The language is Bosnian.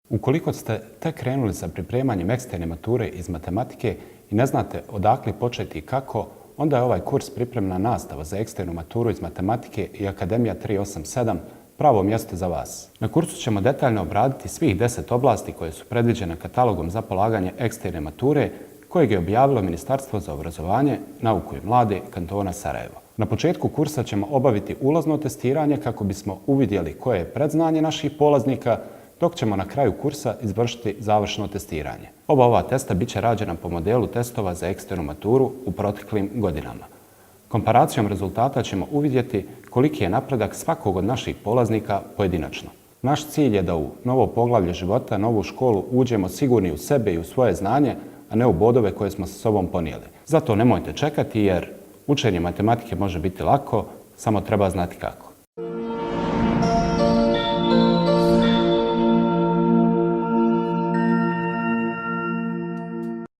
Ukoliko ste tek krenuli sa pripremanjem eksterne mature iz matematike i ne znate odakle početi i kako, onda je ovaj kurs Pripremna nastava za eksternu maturu iz matematike i Akademija 387 pravo mjesto za vas. Na kursu ćemo detaljno obraditi svih 10 oblasti koje su predviđene katalogom za polaganje eksterne mature kojeg je objavilo Ministarstvo za obrazovanje, nauku i mlade kantona Sarajevo. Na početku kursa ćemo obaviti ulazno testiranje kako bismo uvidjeli koje je predznanje naših polaznika, dok ćemo na kraju kursa izvršiti završno testiranje. Oba ova testa bit će rađena po modelu testova za eksternu maturu u proteklim godinama. Komparacijom rezultata ćemo uvidjeti koliki je napredak svakog od naših polaznika pojedinačno. Naš cilj je da u novo poglavlje života, novu školu uđemo sigurni u sebe i u svoje znanje, a ne u bodove koje smo sa sobom ponijeli. Zato nemojte čekati jer učenje matematike može biti lako, samo treba znati kako.